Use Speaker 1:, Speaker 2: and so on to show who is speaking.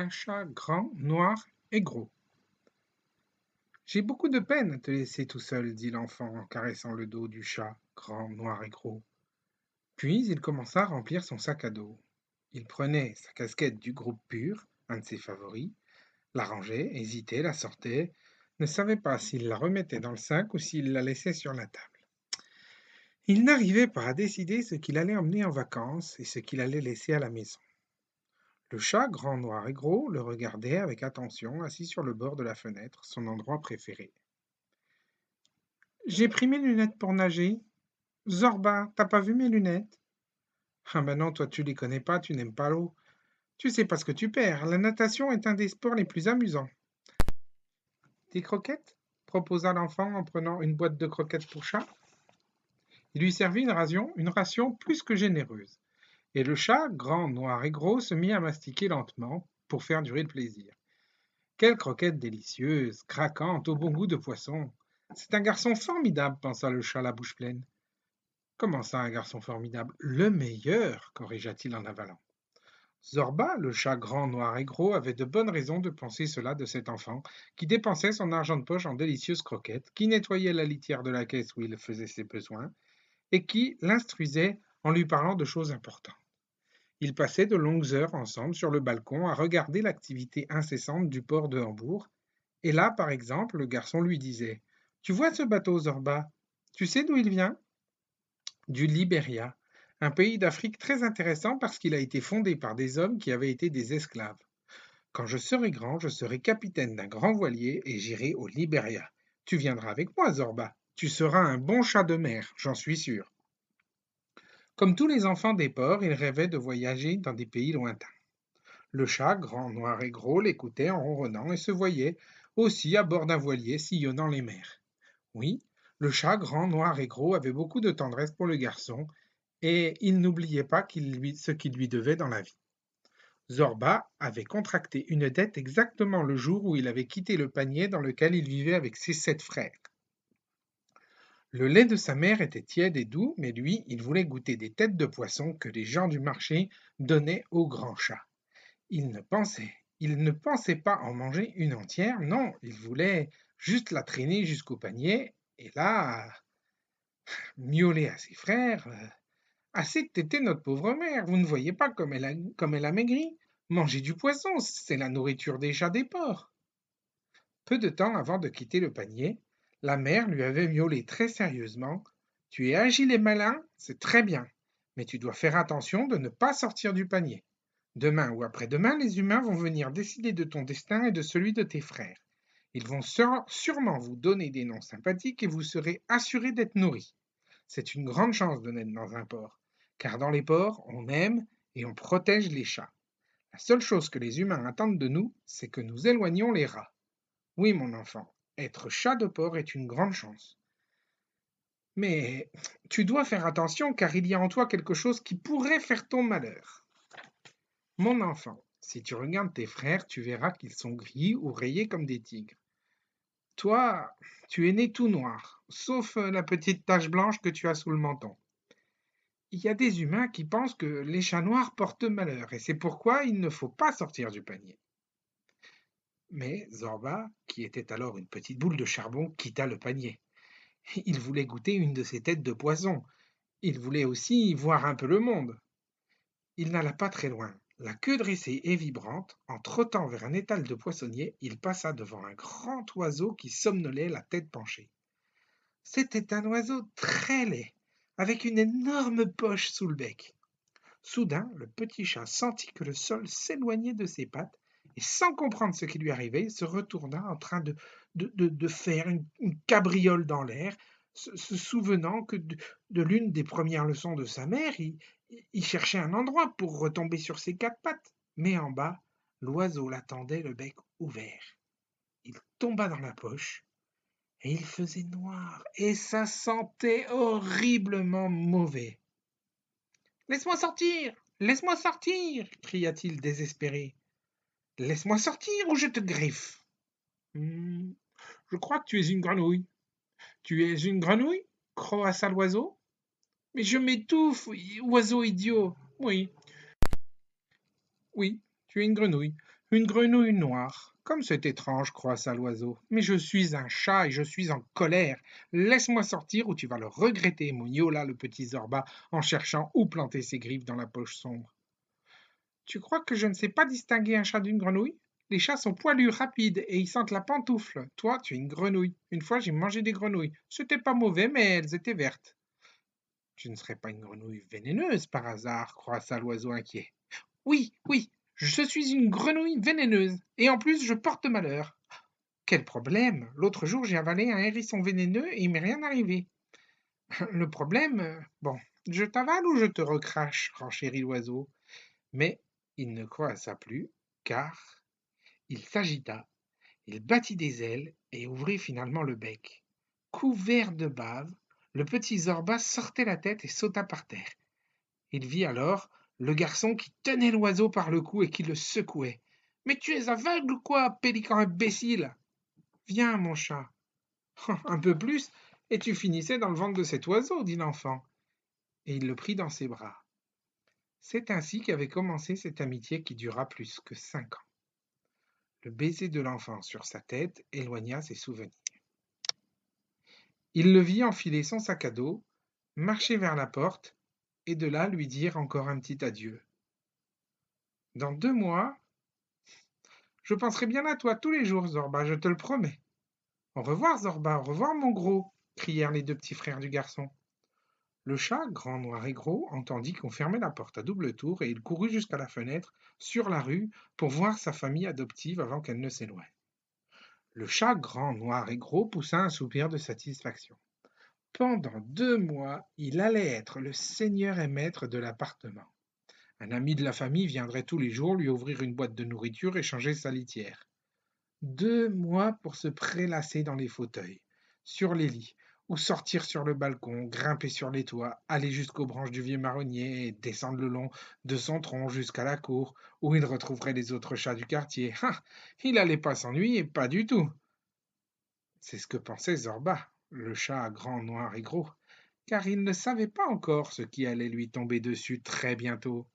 Speaker 1: Un chat grand, noir et gros. J'ai beaucoup de peine à te laisser tout seul, dit l'enfant en caressant le dos du chat, grand, noir et gros. Puis il commença à remplir son sac à dos. Il prenait sa casquette du groupe pur, un de ses favoris, la rangeait, hésitait, la sortait, ne savait pas s'il la remettait dans le sac ou s'il la laissait sur la table. Il n'arrivait pas à décider ce qu'il allait emmener en vacances et ce qu'il allait laisser à la maison. Le chat, grand, noir et gros, le regardait avec attention, assis sur le bord de la fenêtre, son endroit préféré. J'ai pris mes lunettes pour nager. Zorba, t'as pas vu mes lunettes? Ah ben non, toi tu les connais pas, tu n'aimes pas l'eau. Tu sais pas ce que tu perds. La natation est un des sports les plus amusants. Des croquettes? Proposa l'enfant en prenant une boîte de croquettes pour chat. Il lui servit une ration plus que généreuse. Et le chat, grand, noir et gros, se mit à mastiquer lentement pour faire durer le plaisir. Quelle croquette délicieuse, craquante, au bon goût de poisson. C'est un garçon formidable, pensa le chat la bouche pleine. Comment ça, un garçon formidable? Le meilleur, corrigea-t-il en avalant. Zorba, le chat grand, noir et gros, avait de bonnes raisons de penser cela de cet enfant, qui dépensait son argent de poche en délicieuses croquettes, qui nettoyait la litière de la caisse où il faisait ses besoins, et qui l'instruisait en lui parlant de choses importantes. Ils passaient de longues heures ensemble sur le balcon à regarder l'activité incessante du port de Hambourg, et là, par exemple, le garçon lui disait: Tu vois ce bateau, Zorba? Tu sais d'où il vient? Du Libéria, un pays d'Afrique très intéressant parce qu'il a été fondé par des hommes qui avaient été des esclaves. Quand je serai grand, je serai capitaine d'un grand voilier et j'irai au Libéria. Tu viendras avec moi, Zorba. Tu seras un bon chat de mer, j'en suis sûr. Comme tous les enfants des ports, il rêvait de voyager dans des pays lointains. Le chat, grand, noir et gros, l'écoutait en ronronnant et se voyait aussi à bord d'un voilier sillonnant les mers. Oui, le chat, grand, noir et gros, avait beaucoup de tendresse pour le garçon et il n'oubliait pas ce qu'il lui devait dans la vie. Zorba avait contracté une dette exactement le jour où il avait quitté le panier dans lequel il vivait avec ses 7 frères. Le lait de sa mère était tiède et doux, mais lui, il voulait goûter des têtes de poisson que les gens du marché donnaient au grand chat. Il ne pensait pas en manger une entière, non, il voulait juste la traîner jusqu'au panier et là, miauler à ses frères. Assez de téter notre pauvre mère, vous ne voyez pas comme elle a maigri. Manger du poisson, c'est la nourriture des chats des porcs. Peu de temps avant de quitter le panier, la mère lui avait miaulé très sérieusement: Tu es agile et malin, c'est très bien, mais tu dois faire attention de ne pas sortir du panier. Demain ou après-demain, les humains vont venir décider de ton destin et de celui de tes frères. Ils vont sûrement vous donner des noms sympathiques et vous serez assuré d'être nourri. C'est une grande chance de naître dans un port, car dans les ports, on aime et on protège les chats. La seule chose que les humains attendent de nous, c'est que nous éloignions les rats. Oui, mon enfant, être chat de port est une grande chance. Mais tu dois faire attention, car il y a en toi quelque chose qui pourrait faire ton malheur. Mon enfant, si tu regardes tes frères, tu verras qu'ils sont gris ou rayés comme des tigres. Toi, tu es né tout noir, sauf la petite tache blanche que tu as sous le menton. Il y a des humains qui pensent que les chats noirs portent malheur, et c'est pourquoi il ne faut pas sortir du panier. Mais Zorba, qui était alors une petite boule de charbon, quitta le panier. Il voulait goûter une de ces têtes de poisson. Il voulait aussi voir un peu le monde. Il n'alla pas très loin. La queue dressée et vibrante, en trottant vers un étal de poissonnier, il passa devant un grand oiseau qui somnolait la tête penchée. C'était un oiseau très laid, avec une énorme poche sous le bec. Soudain, le petit chat sentit que le sol s'éloignait de ses pattes et, sans comprendre ce qui lui arrivait, il se retourna en train de faire une cabriole dans l'air, se souvenant que de l'une des premières leçons de sa mère, il cherchait un endroit pour retomber sur ses 4 pattes. Mais en bas, l'oiseau l'attendait le bec ouvert. Il tomba dans la poche et il faisait noir et ça sentait horriblement mauvais. Laisse-moi sortir! Laisse-moi sortir! Cria-t-il désespéré. Laisse-moi sortir ou je te griffe! Je crois que tu es une grenouille. Tu es une grenouille? Croassa l'oiseau. Mais je m'étouffe, oiseau idiot! Oui, oui, tu es une grenouille. Une grenouille noire. Comme c'est étrange, croissa l'oiseau. Mais je suis un chat et je suis en colère. Laisse-moi sortir ou tu vas le regretter, miaula le petit Zorba en cherchant où planter ses griffes dans la poche sombre. Tu crois que je ne sais pas distinguer un chat d'une grenouille? Les chats sont poilus, rapides et ils sentent la pantoufle. Toi, tu es une grenouille. Une fois, j'ai mangé des grenouilles. C'était pas mauvais, mais elles étaient vertes. Tu ne serais pas une grenouille vénéneuse par hasard, croissa l'oiseau inquiet. Oui, oui, je suis une grenouille vénéneuse, et en plus je porte malheur. Quel problème! L'autre jour j'ai avalé un hérisson vénéneux et il m'est rien arrivé. Le problème, bon, je t'avale ou je te recrache, renchérit l'oiseau. Mais il ne croissa plus, car il s'agita, il battit des ailes et ouvrit finalement le bec. Couvert de bave, le petit Zorba sortait la tête et sauta par terre. Il vit alors le garçon qui tenait l'oiseau par le cou et qui le secouait. Mais tu es aveugle ou quoi, pélican imbécile? Viens, mon chat. Un peu plus, et tu finissais dans le ventre de cet oiseau, dit l'enfant. Et il le prit dans ses bras. C'est ainsi qu'avait commencé cette amitié qui dura plus que 5 ans. Le baiser de l'enfant sur sa tête éloigna ses souvenirs. Il le vit enfiler son sac à dos, marcher vers la porte, et de là lui dire encore un petit adieu. Dans 2 mois, je penserai bien à toi tous les jours, Zorba, je te le promets. Au revoir, Zorba, au revoir, mon gros, crièrent les deux petits frères du garçon. Le chat, grand, noir et gros, entendit qu'on fermait la porte à double tour et il courut jusqu'à la fenêtre, sur la rue, pour voir sa famille adoptive avant qu'elle ne s'éloigne. Le chat, grand, noir et gros, poussa un soupir de satisfaction. Pendant 2 mois, il allait être le seigneur et maître de l'appartement. Un ami de la famille viendrait tous les jours lui ouvrir une boîte de nourriture et changer sa litière. 2 mois pour se prélasser dans les fauteuils, sur les lits, ou sortir sur le balcon, grimper sur les toits, aller jusqu'aux branches du vieux marronnier et descendre le long de son tronc jusqu'à la cour, où il retrouverait les autres chats du quartier. Ah, il allait pas s'ennuyer, pas du tout. C'est ce que pensait Zorba, le chat grand, noir et gros, car il ne savait pas encore ce qui allait lui tomber dessus très bientôt.